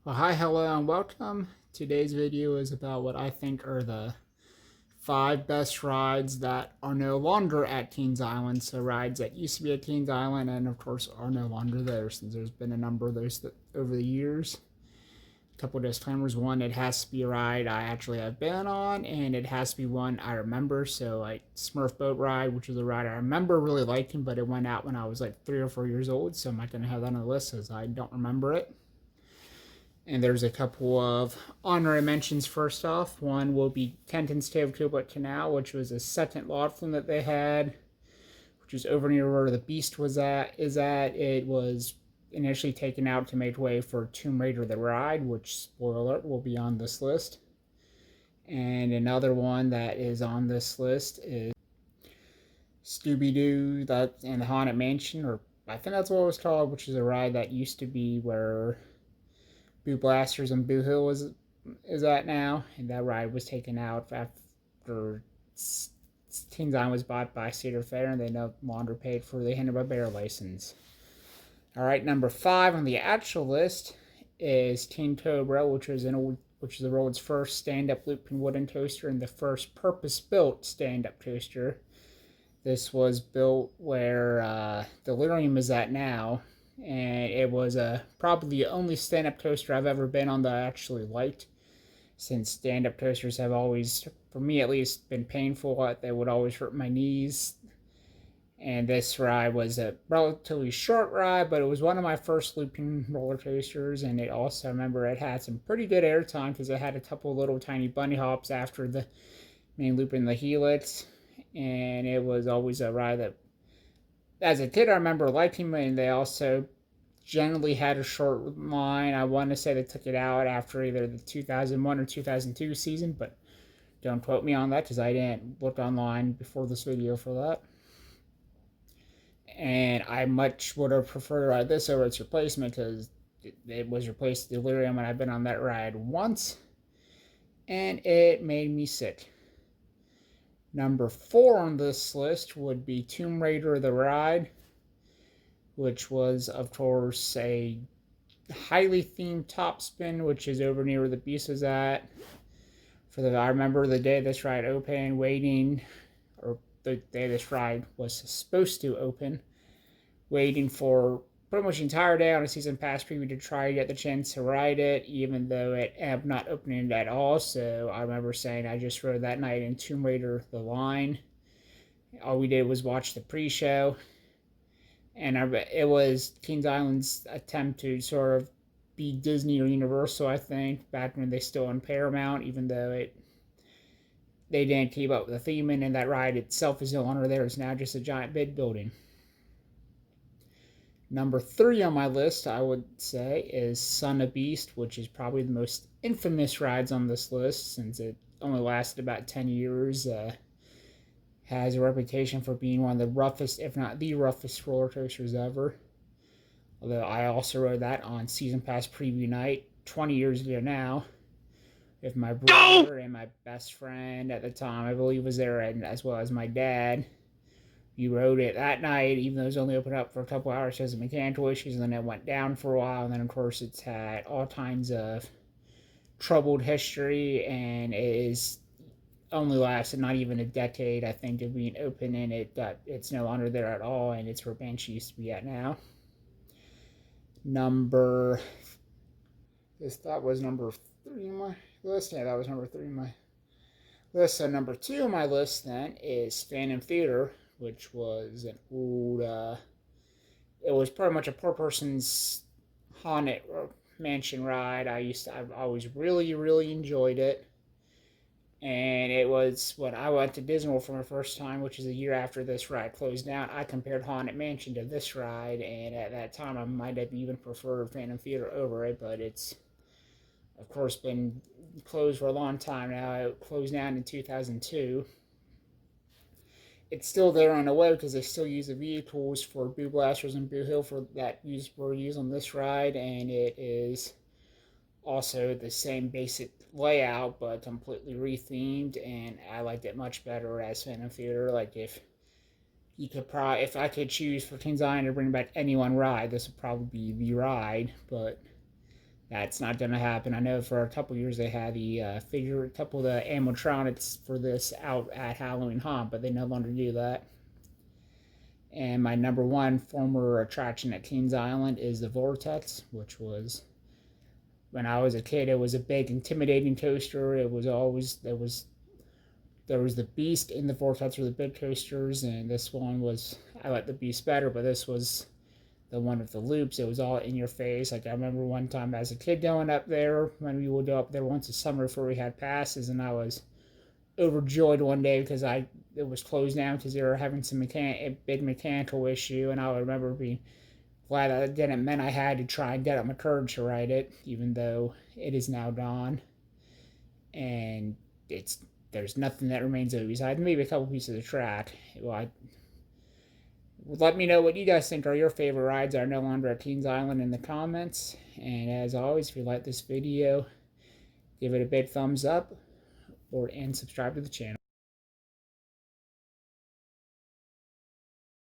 Well, hi, hello, and welcome. Today's video is about what I think are the 5 best rides that are no longer at Teens Island. So rides that used to be at Teens Island and of course are no longer there, since there's been a number of those over the years. A couple disclaimers. One, it has to be a ride I actually have been on, and it has to be one I remember. So like Smurf Boat Ride, which is a ride I remember really liking, but it went out when I was like 3 or 4 years old, so I'm not going to have that on the list as I don't remember it. And there's a couple of honorary mentions. First off, one will be Kenton's Tale of Kublik Canal, which was a second log flume that they had, which was over near where the Beast is at. It was initially taken out to make way for Tomb Raider the Ride, which, spoiler alert, will be on this list. And another one that is on this list is Scooby-Doo and the Haunted Mansion, or I think that's what it was called, which is a ride that used to be where Boo Blasters and Boo Hill is at now, and that ride was taken out after Teens Island was bought by Cedar Fair, and they no longer paid for the Hanna-Barbera license. All right, number 5 on the actual list is Teen Cobra, which is the world's first stand-up looping wooden coaster and the first purpose-built stand-up coaster. This was built where Delirium is at now, and it was probably the only stand-up coaster I've ever been on that I actually liked, since stand-up coasters have always, for me at least, been painful. They would always hurt my knees, and this ride was a relatively short ride, but it was one of my first looping roller coasters, and it also, I remember it had some pretty good airtime because it had a couple little tiny bunny hops after the main loop in the helix, and it was always a ride that, as a kid, I remember liking it, and they also generally had a short line. I want to say they took it out after either the 2001 or 2002 season, but don't quote me on that because I didn't look online before this video for that. And I much would have preferred to ride this over its replacement because it was replaced Delirium, and I've been on that ride once, and it made me sick. Number 4 on this list would be Tomb Raider the Ride, which was, of course, a highly themed top spin, which is over near where the Beast is at. I remember the day this ride opened, waiting, or the day this ride was supposed to open, waiting for pretty much the entire day on a season pass preview to try to get the chance to ride it, even though it ended up not opening at all. So I remember saying I just rode that night in Tomb Raider The Line. All we did was watch the pre-show, and it was Teens Island's attempt to sort of be Disney or Universal, I think, back when they still on Paramount, even though they didn't keep up with the theme, and that ride itself is no longer there. It's now just a giant bid building. Number 3 on my list, I would say, is Son of Beast, which is probably the most infamous rides on this list, since it only lasted about 10 years. Has a reputation for being one of the roughest, if not the roughest, roller coasters ever. Although I also rode that on Season Pass preview night 20 years ago now, with my brother and my best friend at the time, I believe, was there, and as well as my dad. You rode it that night, even though it was only open up for a couple hours because of mechanical issues, and then it went down for a while, and then of course it's had all kinds of troubled history, and it is only lasted not even a decade, I think, of being open, and it's no longer there at all, and it's where Banshee used to be at now. That was number 3 on my list. Yeah, that was number 3 on my list. So number 2 on my list then is Phantom Theater, which was an old, it was pretty much a poor person's haunted mansion ride. I've always really, really enjoyed it. And it was when I went to Disney World for my first time, which is a year after this ride closed down. I compared Haunted Mansion to this ride, and at that time I might have even preferred Phantom Theater over it, but it's, of course, been closed for a long time now. It closed down in 2002. It's still there on the way because they still use the vehicles for Boo Blasters and Boo Hill were used on this ride, and it is also the same basic layout but completely rethemed, and I liked it much better as Phantom Theater. Like, if I could choose for Teens Island to bring back any one ride, this would probably be the ride, but That's not going to happen. I know for a couple years they had the a couple of the animatronics for this out at Halloween Haunt, but they no longer do that. And my number one former attraction at Kings Island is the Vortex, which was, when I was a kid, it was a big, intimidating coaster. It was always, there was the Beast in the Vortex for the big coasters, and this one was, I like the Beast better, but this was the one with the loops. It was all in your face. Like, I remember one time as a kid going up there, when we would go up there once a summer before we had passes, and I was overjoyed one day because it was closed down because they were having a big mechanical issue, and I remember being glad that it didn't mean I had to try and get up my courage to ride it, even though it is now gone. And there's nothing that remains of it besides maybe a couple pieces of track. Well, let me know what you guys think are your favorite rides that are no longer at Kings Island in the comments. And as always, if you like this video, give it a big thumbs up and subscribe to the channel.